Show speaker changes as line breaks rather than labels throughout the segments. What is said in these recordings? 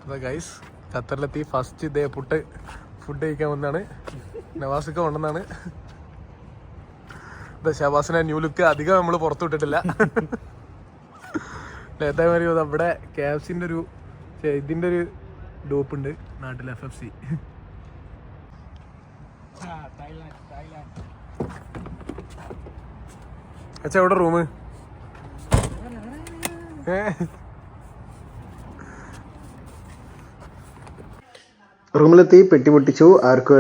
അപ്പോൾ guys ഖത്തറിലെത്തി first ഇതേ food കഴിക്കാൻ വന്നാണ്. നവാസൊക്കെ കൊണ്ടുവന്നാണ്. ഷവാസിനെ ന്യൂ ലുക്ക് അധികം നമ്മൾ പുറത്തു വിട്ടിട്ടില്ല. അതേമാതിരി നമ്മുടെ KFCൻ്റെ ഒരു ഇതിൻ്റെ ഒരു ഡോപ്പ് ഉണ്ട് നാട്ടിൽ, FFC. അച്ഛാ എവിടെ റൂമ്?
റൂമിലെത്തി പെട്ടി പൊട്ടിച്ചു. അവർക്ക്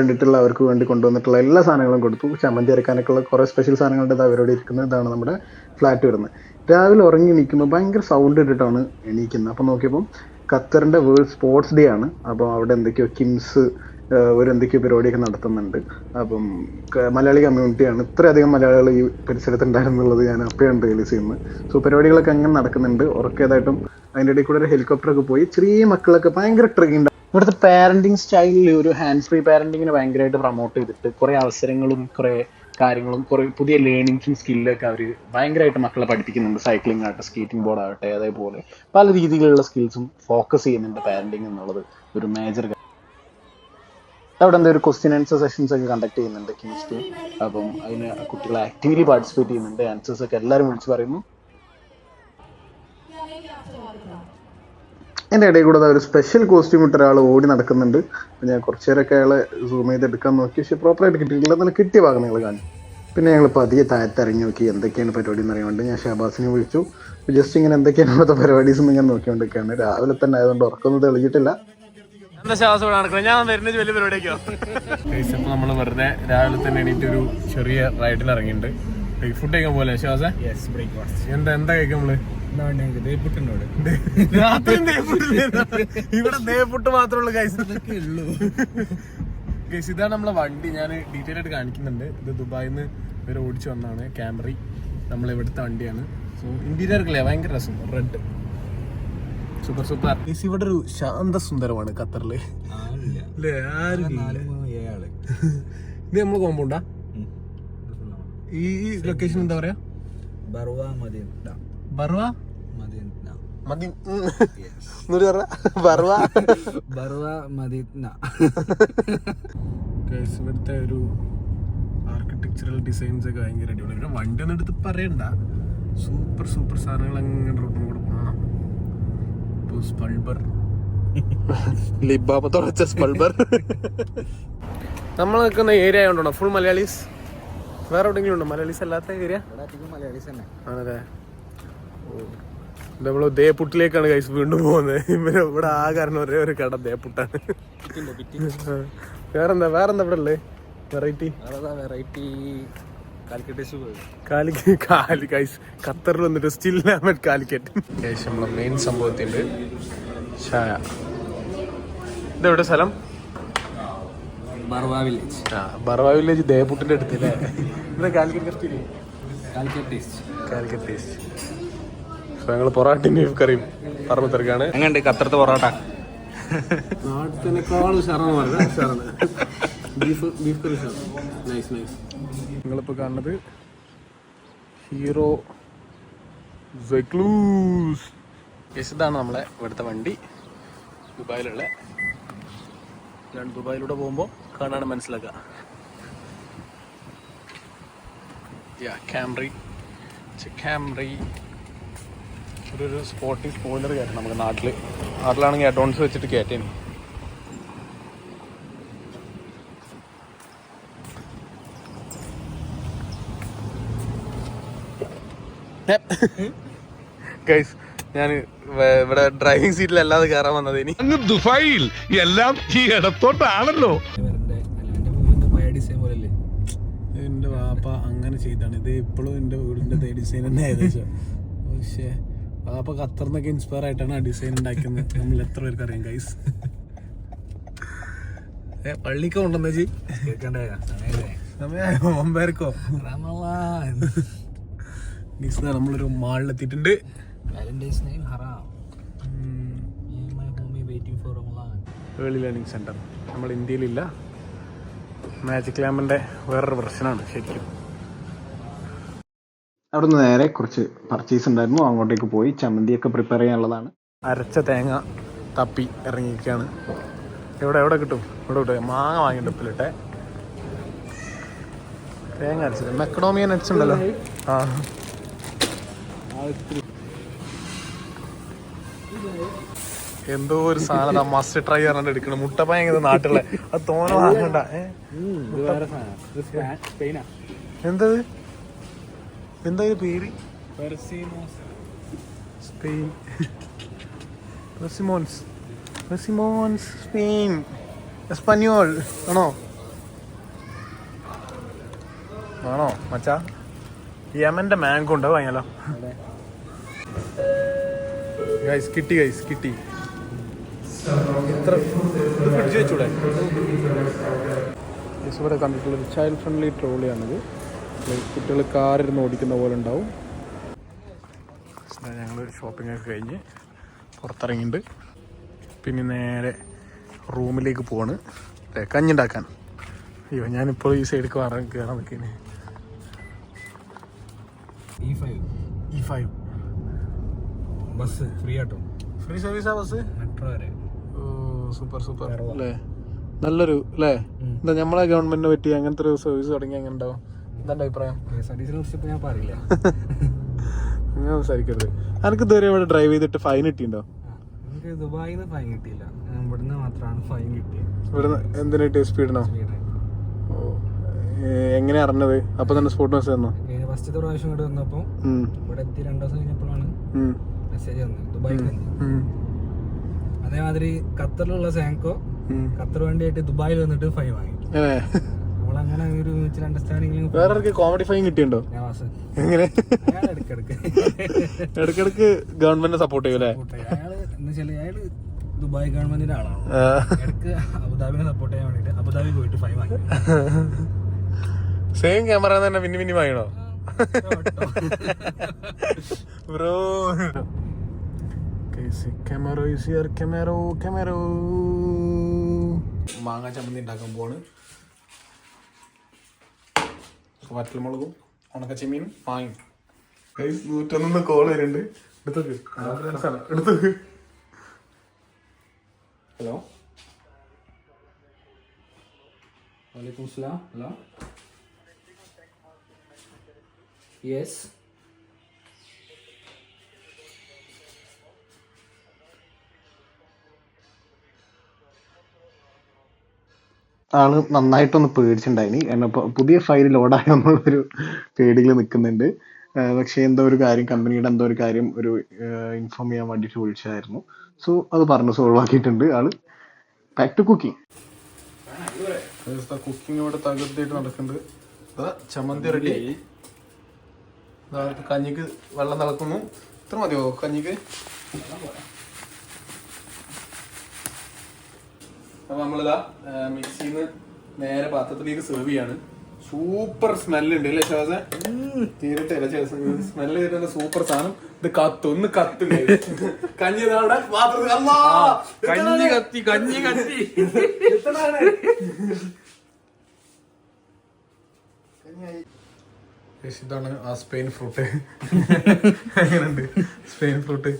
വേണ്ടി കൊണ്ടുവന്നിട്ടുള്ള എല്ലാ സാധനങ്ങളും കൊടുത്തു. ചമ്മന്തി അരക്കാനൊക്കെയുള്ള കുറേ സ്പെഷ്യൽ സാധനങ്ങളുടെ അവരോട് ഇരിക്കുന്നത്. ഇതാണ് നമ്മുടെ ഫ്ലാറ്റ് വരുന്നത്. രാവിലെ ഉറങ്ങി എണീക്കുമ്പോൾ ഭയങ്കര സൗണ്ട് ഇട്ടിട്ടാണ് എണീക്കുന്നത്. അപ്പോൾ നോക്കിയപ്പോൾ ഖത്തറിൻ്റെ വേൾഡ് സ്പോർട്സ് ഡേ ആണ്. അപ്പോൾ അവിടെ എന്തൊക്കെയോ കിംസ് എന്തൊക്കെയോ പരിപാടിയൊക്കെ നടത്തുന്നുണ്ട്. അപ്പം മലയാളി കമ്മ്യൂണിറ്റിയാണ്. ഇത്രയധികം മലയാളികൾ ഈ പരിസരത്തുണ്ടായിരുന്നുള്ളത് ഞാൻ അപ്പോഴാണ് റിയലൈസ് ചെയ്യുന്നത്. സോ പരിപാടികളൊക്കെ അങ്ങനെ നടക്കുന്നുണ്ട്. ഉറക്കേതായിട്ടും അതിൻ്റെ ഇടയിൽ കൂടെ ഒരു ഹെലികോപ്റ്ററൊക്കെ പോയി. ചെറിയ മക്കളൊക്കെ ഭയങ്കര ട്രെയിൻഡ്. ഇവിടുത്തെ പാരന്റിങ് സ്റ്റൈലിൽ ഒരു ഹാൻഡ് ഫ്രീ പാരന്റിങ്ങിനെ ഭയങ്കരമായിട്ട് പ്രൊമോട്ട് ചെയ്തിട്ട് കുറേ അവസരങ്ങളും കുറേ കാര്യങ്ങളും കുറേ പുതിയ ലേണിങ്സും സ്കില്ലൊക്കെ അവർ ഭയങ്കരമായിട്ട് മക്കളെ പഠിപ്പിക്കുന്നുണ്ട്. സൈക്ലിംഗ് ആകട്ടെ, സ്കേറ്റിംഗ് ബോർഡ് ആകട്ടെ, അതേപോലെ പല രീതിയിലുള്ള സ്കിൽസും ഫോക്കസ് ചെയ്യുന്നുണ്ട് പാരന്റിങ് എന്നുള്ളത് ഒരു മേജർ കാര്യം. അവിടെ എന്താ ഒരു ക്വസ്റ്റ്യൻ ആൻസർ സെഷൻസ് ഒക്കെ കണ്ടക്ട് ചെയ്യുന്നുണ്ട് കിംസ്. അപ്പം അതിന് കുട്ടികൾ ആക്റ്റീവ്ലി പാർട്ടിസിപ്പേറ്റ് ചെയ്യുന്നുണ്ട്. ആൻസേഴ്സ് ഒക്കെ എല്ലാവരും വിളിച്ച് പറയുന്നു. എൻ്റെ ഇടയിൽ കൂടെ ഒരു സ്പെഷ്യൽ കോസ്റ്റ്യൂം ഇട്ട ഒരാൾ ഓടി നടക്കുന്നുണ്ട്. ഞാൻ കുറച്ച് നേരമൊക്കെ അയാളെ സൂം ചെയ്തെടുക്കാൻ നോക്കി. പക്ഷേ പ്രോപ്പറായിട്ട് കിട്ടിയിട്ടില്ല. എന്നാലും കിട്ടിയ ഭാഗം നിങ്ങൾ കാണും. പിന്നെ ഞങ്ങൾ പതിയെ താഴത്തിറങ്ങി നോക്കി എന്തൊക്കെയാണ് പരിപാടി എന്ന് അറിയാണ്ട് ഞാൻ ഷഹബാസിനെ വിളിച്ചു. ജസ്റ്റ് ഇങ്ങനെ എന്തൊക്കെയാണ് ഇവിടുത്തെ പരിപാടീസ് എന്ന് ഇങ്ങനെ നോക്കിക്കൊണ്ടിരിക്കുകയാണ്. രാവിലെ തന്നെ ആയതുകൊണ്ട് ഉറക്കൊന്നും തെളിഞ്ഞിട്ടില്ല.
ഞാൻ വരുന്ന വലിയ പരിപാടിയൊക്കെയോ നമ്മൾ വെറുതെ രാവിലെ തന്നെ എണീറ്റ് ഒരു ചെറിയ റൈഡിൽ ഇറങ്ങിയിട്ടുണ്ട്. ഫുഡ് കഴിക്കാൻ പോലെ ശ്വാസം എന്താ കഴിക്കാം നമ്മള്? ഇവിടെ ദേപ്പുട്ട് മാത്രമുള്ള ഗൈസ്. ഇതാണ് നമ്മളെ വണ്ടി. ഞാൻ ഡീറ്റെയിൽ ആയിട്ട് കാണിക്കുന്നുണ്ട്. ഇത് ദുബായിൽ നിന്ന് ഇവർ ഓടിച്ചു വന്നതാണ്. ക്യാമറി നമ്മളെ ഇവിടുത്തെ വണ്ടിയാണ്. സോ ഇന്റീരിയർ ഒക്കെ ഭയങ്കര രസം. Red super super. ഇവിടെ ഒരു ശാന്ത സുന്ദരമാണ് ഖത്തറില്. ഇത് നമ്മള് കോമ്പൗണ്ടാ? ഈ ലൊക്കേഷൻ എന്താ പറയാ? ഇവിടുത്തെ ഒരു ആർക്കിടെക്ചറൽ ഡിസൈൻസ് ഒക്കെ ഭയങ്കര അടിപൊളി. വണ്ടി ഒന്നും എടുത്ത് പറയണ്ട. സൂപ്പർ സൂപ്പർ സാധനങ്ങൾ അങ്ങനെ റോഡിൽ കൂടെ പോകണം. നമ്മൾ നിൽക്കുന്ന ഏരിയ ആയതുകൊണ്ടാണോ ഫുൾ മലയാളീസ്? വേറെ എവിടെയെങ്കിലും ഉണ്ടോ മലയാളീസ് അല്ലാത്ത ഏരിയ? ആണല്ലേ. നമ്മൾ ദേപ്പുട്ടിലേക്കാണ് ഗൈസ് വീണ്ടും പോകുന്നത്. ഇവിടെ ആ കാരണം ഒരേ ഒരു കട ദേപ്പുട്ടാണ്. വേറെന്താ ഇവിടെ ഉള്ളത് വെറൈറ്റി? ഖത്തറിൽ വന്നിട്ട് സ്റ്റിൽ കാലിക്കറ്റ്. നമ്മളെ മെയിൻ സംഭവത്തിന്റെ ചായ. ഇതെവിടെ സ്ഥലം? ബർവ വില്ലേജ് ദേപ്പുട്ടിന്റെ അടുത്തല്ലേ? ഇവിടെ കാലിക്കറ്റ് ടേസ്റ്റ്. ഞങ്ങൾ പൊറാട്ടയും ബീഫ് കറിയും പറഞ്ഞു തിരക്കാണ്.
എങ്ങനെയുണ്ട് ഖത്തറത്തെ പൊറോട്ട?
നാട്ടിനേക്കാൾ ഉഷാറാണ് പറയുന്നത്. ബീഫ് കറി നൈസ്. നിങ്ങളിപ്പോൾ കാണുന്നത് ഹീറോ വെക്ലൂസ്. ഇതാണ് നമ്മളെ ഇവിടുത്തെ വണ്ടി. ദുബായിലുള്ള ദുബായിലൂടെ പോകുമ്പോൾ കാണാൻ മനസ്സിലാക്കുക. ക്യാമറി ഒരു സ്പോർട്ടിംഗ് സ്പോയിലർ കയറ്റണം നമുക്ക്. നാട്ടിലാണെങ്കിൽ അഡ്വാൻസ് വെച്ചിട്ട് കയറ്റേന്. ഗൈസ് ഞാൻ ഇവിടെ ഡ്രൈവിംഗ് സീറ്റിൽ അല്ലാതെ കയറാൻ വന്നത്. ഇനി
ദുബായിൽ എല്ലാം ഈ ഇടത്തോട്ടാണല്ലോ.
എന്റെ വാപ്പ അങ്ങനെ ചെയ്താണ്. ഇത് ഇപ്പോഴും എന്റെ വീടിന്റെ ഡിസൈൻ തന്നെ ഏകദേശം. പക്ഷേ വാപ്പ ഖത്തറിന്നൊക്കെ ഇൻസ്പയർ ആയിട്ടാണ് ആ ഡിസൈൻ ഉണ്ടാക്കുന്നത്. നമ്മൾ എത്ര പേർക്ക് അറിയാം ഗൈസ്. പള്ളിക്ക് കൊണ്ടുവന്ന സമയം 9:00 നമ്മളൊരു മാളിലെത്തിയിട്ടുണ്ട്. ഏർലി ലേണിംഗ് സെന്റർ നമ്മൾ ഇന്ത്യയിലില്ല. മാജിക് ലാമ്പിന്റെ വേറൊരു വെർഷനാണ് ശരിക്കും.
അവിടെ നിന്ന് നേരെ കുറച്ച് പർച്ചേസ് ഉണ്ടായിരുന്നു. അങ്ങോട്ടേക്ക് പോയി ചമ്മന്തിയൊക്കെ പ്രിപ്പയർ ചെയ്യാനുള്ളതാണ്.
അരച്ച തേങ്ങ തപ്പി ഇറങ്ങിയിരിക്കുകയാണ്. എവിടെ കിട്ടും? ഇവിടെ മാങ്ങ വാങ്ങിയിട്ട് ഉപ്പിലിട്ടെ തേങ്ങ അരച്ചത് മെക്കഡോമിയ നട്ട്സ് ഉണ്ടല്ലോ. ആ എന്തോ ഒരു സാധനം മസ്റ്റ് ട്രൈ പറഞ്ഞിട്ട് എടുക്കണം. മുട്ടപ്പായ നാട്ടിലെ അത് തോന വാങ്ങണ്ട. എന്തത് എന്താ പേര്? സ്പെയിൻ. റെസിമോൻസ് സ്പെയിൻ എസ്പാന്യോൾ ആണോ മച്ചാ? യമന്റെ മാംഗോ ഉണ്ടോ? വാങ്ങിയാലോ? കിട്ടി. എത്ര ഫ്രിഡ്ജ് വെച്ചൂടെ? ഇവിടെ കണ്ടിട്ടുള്ളത് ചൈൽഡ് ഫ്രണ്ട്ലി ട്രോളിയാണിത്. കുട്ടികൾ കാറിരുന്ന് ഓടിക്കുന്ന പോലെ ഉണ്ടാവും. ഞങ്ങൾ ഷോപ്പിംഗ് ഒക്കെ കഴിഞ്ഞ് പുറത്തിറങ്ങിയിട്ട് പിന്നെ നേരെ റൂമിലേക്ക് പോവാണ് കഞ്ഞിണ്ടാക്കാൻ. അയ്യോ ഞാനിപ്പോൾ ഈ സൈഡിൽ കയറാൻ നിൽക്കുന്നത്. E5
bus free auto.
Free സർവീസാ ബസ്?
മെട്രോ വരെ.
ഓ സൂപ്പർ അല്ലേ? നല്ലൊരു അല്ലേ? എന്താ നമ്മളെ ഗവൺമെന്റിനെ പറ്റി അങ്ങനത്തെ ഒരു സർവീസ് തുടങ്ങി എങ്ങനെ ഉണ്ടാവും? എന്താ അഭിപ്രായം?
KSRTC കുറിച്ച് ഞാൻ പറയില്ല.
അങ്ങനെ സംസാരിക്കരുത്. എനിക്ക് ഇതുവരെ ഇവിടെ ഡ്രൈവ് ചെയ്തിട്ട് ഫൈൻ കിട്ടിയിട്ടുണ്ടോ?
എനിക്ക് ദുബായിൽ നിന്ന് ഫൈൻ കിട്ടിയില്ല. ഇവിടുന്ന് മാത്രമാണ് ഫൈൻ കിട്ടിയത്.
ഇവിടുന്ന് എന്തിനായിട്ട്? സ്പീഡിനോ? ഓ എങ്ങനെയാ അറിഞ്ഞത്? അപ്പൊ തന്നെ സ്പോട്ട് മെസ്സേജ് തന്നോ?
ഫസ്റ്റത്തെ പ്രാവശ്യം ഇവിടെ വന്നപ്പോ ഇവിടെ എത്തി 2 ദിവസം കഴിഞ്ഞപ്പോഴാണ് മെസ്സേജ് വന്നത് ദുബായിൽ നിന്ന്. അതേമാതിരി ഖത്തറിലുള്ള സാങ്കോ ഖത്തർ വേണ്ടിയായിട്ട് ദുബായിൽ വന്നിട്ട് ഫൈൻ വാങ്ങി. നമ്മളങ്ങനെ ഒരു മ്യൂച്വൽ അണ്ടർസ്റ്റാൻഡിംഗ്.
വേറെ കോമഡി ഫൈൻ കിട്ടിയിട്ടുണ്ടോ? എങ്ങനെ? ഇടക്കിടക്ക് ഗവൺമെന്റിനെ സപ്പോർട്ട് ചെയ്യൂലേ?
അയാള് ദുബായ് ഗവൺമെന്റിന്റെ ആളാണ്. ഇടക്ക് അബുദാബിനെ സപ്പോർട്ട് ചെയ്യാൻ വേണ്ടിട്ട് അബുദാബി പോയിട്ട് ഫൈൻ വാങ്ങി.
സെയിം ക്യാമറ തന്നെ പിന്നെ വാങ്ങണോ ബ്രോ? മാങ്ങ ചമ്മന്തി ഉണ്ടാക്കാൻ പോവാണ്. വറ്റൽമുളകും ഉണക്കച്ചെമ്മീനും മാങ്ങയും. 101 കോള് വരുന്നുണ്ട്. എടുത്തോക്ക്. ഹലോ
വലൈക്കും സലാം. Hello yes.
ആള് നന്നായിട്ടൊന്ന് പേടിച്ചിട്ടുണ്ടായിനി. കാരണം പുതിയ ഫയൽ ലോഡായോ എന്നുള്ളൊരു പേടിയിൽ നിൽക്കുന്നുണ്ട്. പക്ഷേ എന്തോ ഒരു കാര്യം കമ്പനിയുടെ എന്തോ ഒരു കാര്യം ഇൻഫോം ചെയ്യാൻ വേണ്ടിയിട്ട് വിളിച്ചായിരുന്നു. സോ അത് പറഞ്ഞു സോൾവ് ആക്കിയിട്ടുണ്ട് ആള്. Back to cooking.
കുക്കിംഗ് ഇവിടെ തകർത്തിട്ട് നടക്കുന്നുണ്ട്. ചമ്മന്തി റെഡി. കഞ്ഞിക്ക് വെള്ളം തിളക്കുന്നു. ഇത്ര മതിയോ കഞ്ഞിക്ക്? അപ്പൊ നമ്മളിതാ മിക്സിന്ന് നേരെ പാത്രത്തിലേക്ക് സെർവ് ചെയ്യാണ്. സൂപ്പർ സ്മെല്ലുണ്ട് അല്ലേ ശ്വാസ? തീരട്ടെ സ്മെല്ല് ചെയ്തിട്ട് സൂപ്പർ സാധനം. ഇത് കത്തൊന്ന് കത്തുണ്ട്. കഞ്ഞി കഞ്ഞി കത്തി. ഇതാണ് ആ സ്പെയിൻ ഫ്രൂട്ട്. എങ്ങനെയുണ്ട് സ്പെയിൻ ഫ്രൂട്ട്?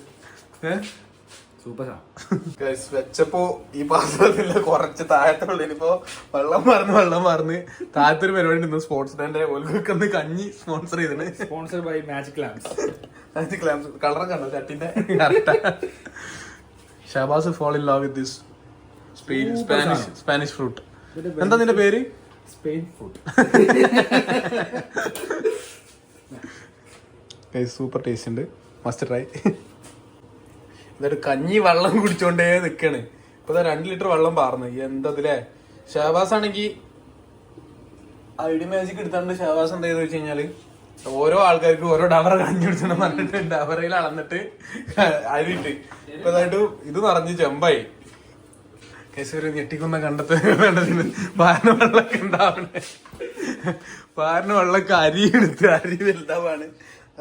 വെച്ചപ്പോ ഈ പാത്രത്തില് കുറച്ച് താഴത്തുള്ള ഇനിയിപ്പോ വെള്ളം മറന്ന് താഴത്തൊരു പരിപാടി ഉണ്ട്. സ്പോർട്സ് ഡേന്റെ ഓൽക്കൊന്ന് കഞ്ഞി സ്പോൺസർ ചെയ്തിട്ട്.
Sponsor by magic lamps.
കളറൊക്കെ കണ്ടോ ചട്ടിന്റെ? Shabaz fall in love with this Spanish fruit. എന്താ നിന്റെ പേര്?
Spain fruit.
സൂപ്പർ ടേസ്റ്റ് ഉണ്ട്. Must try. എന്നിട്ട് കഞ്ഞി വെള്ളം കുടിച്ചോണ്ടേ നിക്കാണ്. ഇപ്പൊ 2 ലിറ്റർ വെള്ളം പാർന്ന്. എന്തതില്ലേ? ഷാബാസ് ആണെങ്കി ഐഡി മാജിക് എടുത്താണ്ട് ഷാബാസ് എന്താ ചെയ്തെന്ന് വെച്ച് കഴിഞ്ഞാല് ഓരോ ആൾക്കാർക്ക് ഓരോ ഡവറ കഞ്ഞി കുടിച്ചെന്ന് പറഞ്ഞിട്ട് ഡവറയിൽ അളന്നിട്ട് അരിയിട്ട് ഇപ്പൊ അതായിട്ട് ഇത് നിറഞ്ഞ് ചെമ്പായി. കേസരി ഞെട്ടിക്കുന്ന കണ്ടത്ത് വേണ്ടതിന് പാറിന് വെള്ളമൊക്കെ ഉണ്ടാവണേ. പാറിന് വെള്ളമൊക്കെ അരി എടുത്ത് അരി വലുതാവാണ്.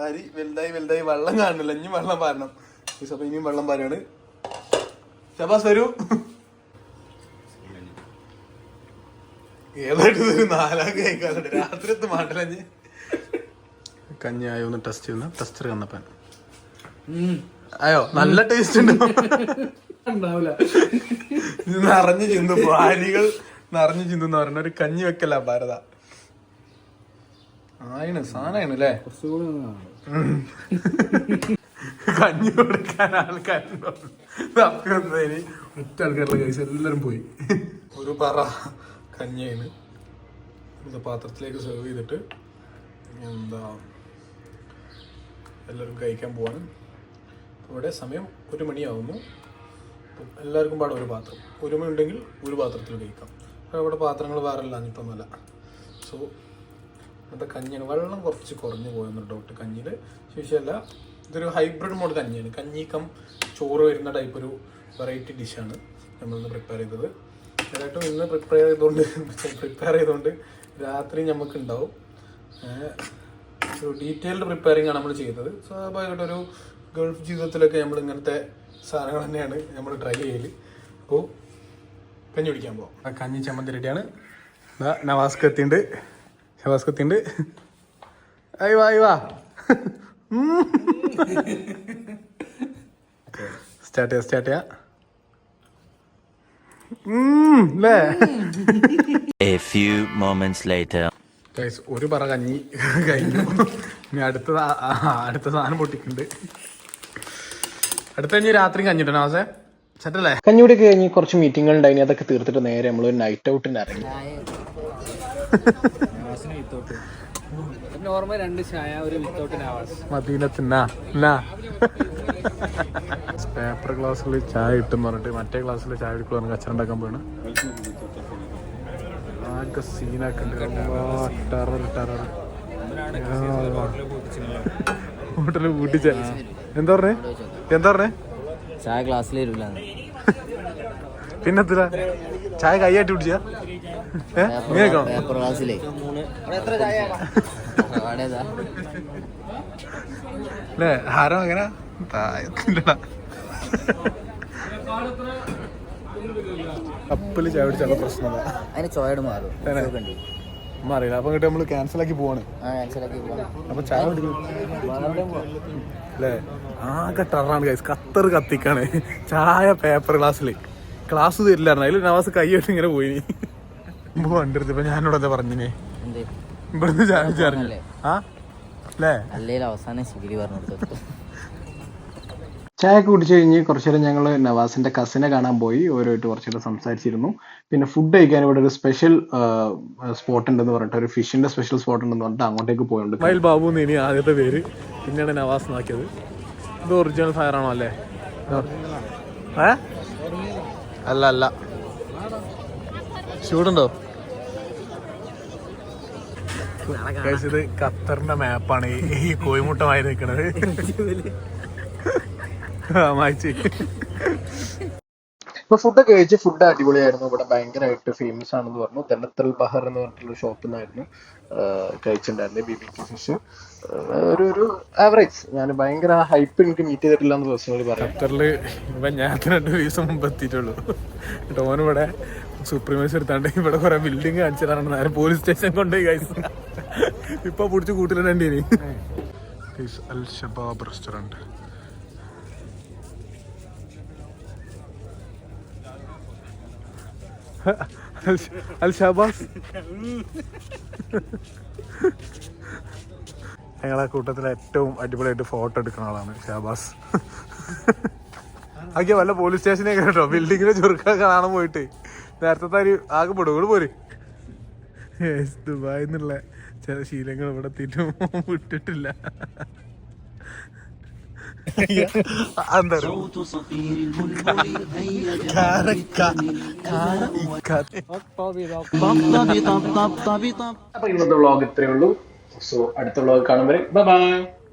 അരി വലുതായി വെള്ളം കാണില്ല. ഇനിയും വെള്ളം പാരണം. അപ്പൊ ഇനിയും വെള്ളം പാരാണ്. ഷബാസ് വരൂ. ഏതായിട്ട് 4 കഴിക്കാറുണ്ട്. രാത്രി മാട്ടലഞ്ഞ് കഞ്ഞി ആയോ ഒന്ന് ടെസ്റ്റ് ചെയ്യുന്ന ടെസ്റ്റർ കന്നപ്പൻ ആയോ? നല്ല ടേസ്റ്റ് ഉണ്ട്.
ഉണ്ടാവില്ല.
നിറഞ്ഞു ചിന്തു ഭാര്യകൾ നിറഞ്ഞു ചിന്തു എന്ന് പറഞ്ഞ ഒരു കഞ്ഞി വെക്കല്ല ഭാരത ആയിണ് സാധനമാണ് അല്ലേ. കഞ്ഞി കൊടുക്കാൻ ആൾക്കാരുണ്ടോ തപ്പി വന്നതിന് ഒറ്റ ആൾക്കാരുടെ കഴിച്ച് എല്ലാരും പോയി. ഒരു പറ കഞ്ഞിയാണ് ഇത് പാത്രത്തിലേക്ക് സെർവ് ചെയ്തിട്ട് എന്താ എല്ലാവരും കഴിക്കാൻ പോവാണ്. ഇവിടെ സമയം 1 മണിയാവുന്നു. എല്ലാവർക്കും പാടെ ഒരു പാത്രം, 1 മണി ഉണ്ടെങ്കിൽ ഒരു പാത്രത്തിൽ കഴിക്കാം. ഇവിടെ പാത്രങ്ങൾ വേറെ അല്ല അഞ്ഞിട്ടൊന്നുമല്ല. സോ ഇന്നത്തെ കഞ്ഞിയാണ്. വെള്ളം കുറച്ച് കുറഞ്ഞു പോയെന്നൊരു ഡൗട്ട് കഞ്ഞിയിൽ. ശേഷമല്ല, ഇതൊരു ഹൈബ്രിഡ് മോഡ് കഞ്ഞിയാണ്. കഞ്ഞി കം ചോറ് വരുന്ന ടൈപ്പ് ഒരു വെറൈറ്റി ഡിഷാണ് നമ്മളിന്ന് പ്രിപ്പയർ ചെയ്തത്. ഏതായിട്ടും ഇന്ന് പ്രിപ്പയർ ചെയ്തുകൊണ്ട് രാത്രി നമുക്ക് ഉണ്ടാവും. ഒരു ഡീറ്റെയിൽഡ് പ്രിപ്പയറിംഗ് ആണ് നമ്മൾ ചെയ്തത്. സ്വാഭാവികമായിട്ടൊരു ഗൾഫ് ജീവിതത്തിലൊക്കെ നമ്മൾ ഇങ്ങനത്തെ സാധനങ്ങൾ തന്നെയാണ് നമ്മൾ ട്രൈ ചെയ്യല്. അപ്പോൾ കഞ്ഞി കുടിക്കാൻ പോവാം. ആ കഞ്ഞി ചമ്മന്തി റെഡിയാണ്. നവാസ്ക്ക് എത്തിണ്ട്. ആയി വാ സ്റ്റാർട്ട് ചെയ്യാ അല്ലേ.
A few moments later.
ഒരു പറ കഞ്ഞി കഴിഞ്ഞു. ഇനി അടുത്ത സാധനം പൊട്ടിക്കുന്നുണ്ട്. അടുത്ത കഞ്ഞി രാത്രി കഞ്ഞിട്ടോ നാസേ സെറ്റല്ലേ.
കഞ്ഞിയുടെ കഴിഞ്ഞ് കുറച്ച് മീറ്റിങ്ങുകൾ ഉണ്ടായിനി. അതൊക്കെ തീർത്തിട്ട് നേരെ നമ്മൾ നൈറ്റ് ഔട്ടിന് ഇറങ്ങി.
നോർമൽ 2 ചായ ഒരു വിത്തൗട്ട് നവാസ്
മദീനത്തിന്നാ പേപ്പർ ഗ്ലാസ്സിൽ ചായ ഇട്ടെന്ന് പറഞ്ഞിട്ട് മറ്റേ ഗ്ലാസ്സിൽ ചായ എടുക്കുക കച്ചറ ഉണ്ടാക്കാൻ പോയാണ്. ആകെ സീനാക്കുണ്ട്. ഹോട്ടല് പൂട്ടിച്ച എന്താ പറഞ്ഞേ
ചായ ക്ലാസ്സിൽ
പിന്നെ ചായ കൈയായിട്ട് കുടിച്ച അല്ലേ. ആരോ അങ്ങനെ കപ്പില് ചായ കുടിച്ചാൽ പ്രശ്നമല്ല. അറിയില്ല. അപ്പൊ ഇങ്ങോട്ട് നമ്മള് ക്യാൻസൽ ആക്കി പോവാണ്. അപ്പൊ ചായ കുടിക്കും അല്ലേ. ആകെ ടറാണ് ഗൈസ്. ഖത്തർ കത്തിക്കാണ്. ചായ പേപ്പർ ക്ലാസ് തരില്ലായിരുന്നു. അതിൽ നവാസ് കൈയിട്ട് ഇങ്ങനെ പോയി വണ്ടിരുത്തി. ഇപ്പൊ ഞാനിവിടെ എന്താ പറഞ്ഞിനെ ഇവിടുന്ന് ചായ കുടിച്ചറിഞ്ഞല്ലേ. ആ അല്ലേ
ചായ ഒക്കെ കുടിച്ചു കഴിഞ്ഞ് കുറച്ചു നേരം ഞങ്ങൾ നവാസിന്റെ കസിനെ കാണാൻ പോയി. ഓരോയിട്ട് കുറച്ചു നേരം സംസാരിച്ചിരുന്നു. പിന്നെ ഫുഡ് കഴിക്കാൻ ഇവിടെ ഒരു സ്പെഷ്യൽ സ്പോട്ട് ഉണ്ടെന്ന് പറഞ്ഞിട്ട്, ഒരു ഫിഷിന്റെ സ്പെഷ്യൽ സ്പോട്ട് ഉണ്ടെന്ന് പറഞ്ഞിട്ട് അങ്ങോട്ടേക്ക് പോയിട്ടുണ്ട്.
മൈൽ ബാബു ഇനി ആദ്യത്തെ പേര്, പിന്നെയാണ് നവാസ് നാക്കിയത്. ഇത് ഒറിജിനൽ ഫയർ ആണോ അല്ലേ? അല്ല ചൂടുണ്ടോ? ഇത് ഖത്തറിന്റെ മാപ്പാണ് ഈ കോഴിമുട്ടമായി നിൽക്കുന്നത്.
ഇപ്പൊ ഫുഡൊക്കെ കഴിച്ച് ഫുഡ് അടിപൊളിയായിരുന്നു. ഇവിടെ ഭയങ്കരമായിട്ട് ഫേമസ് ആണെന്ന് പറഞ്ഞു. തെന്നത്തൽ ബഹർ എന്ന് പറഞ്ഞിട്ടുള്ള ഷോപ്പിൽ നിന്നായിരുന്നു കഴിച്ചിട്ടുണ്ടായിരുന്നത് BBQ ഫിഷ്. ഒരു ആവറേജ്. ഞാൻ ഭയങ്കര ഹൈപ്പ് എനിക്ക് മീറ്റ് ചെയ്തിട്ടില്ല എന്ന് പേഴ്സണലി പറയാം.
ഖത്തറില് ഇപ്പൊ ഞാൻ 2 ദിവസം മുമ്പ് എത്തിയിട്ടുള്ളൂ. ടോൻ ഇവിടെ സുപ്രീമേഴ്സ് എടുത്താണ്ട് ഇവിടെ കുറെ ബിൽഡിങ് കാണിച്ചതാണ്. നേരെ പോലീസ് സ്റ്റേഷൻ കൊണ്ടുപോയി കഴിച്ചു. ഇപ്പൊ പിടിച്ച് കൂട്ടിലുണ്ടേനി. അൽ ഷബാബ് റെസ്റ്റോറന്റ്. അൽ ഷബാസ് ഞങ്ങളെ കൂട്ടത്തിലെ ഏറ്റവും അടിപൊളിയായിട്ട് ഫോട്ടോ എടുക്കുന്ന ആളാണ് ഷാബാസ്. ആക്കിയ വല്ല പോലീസ് സ്റ്റേഷനെ കേട്ടോ ബിൽഡിങ്ങിനെ ചുരുക്കൊക്കെ കാണാൻ പോയിട്ട് നേരത്തെ ആകെ പെടും പോര്. ദുബായിൽ നിന്നുള്ള ചില ശീലങ്ങൾ ഇവിടെ എത്തിയിട്ടും വിട്ടിട്ടില്ല.
അപ്പൊ ഇന്നത്തെ വ്ളോഗ് ഇത്രയേ ഉള്ളൂ. സോ അടുത്ത വ്ളോഗ് കാണും വരെ ബൈ.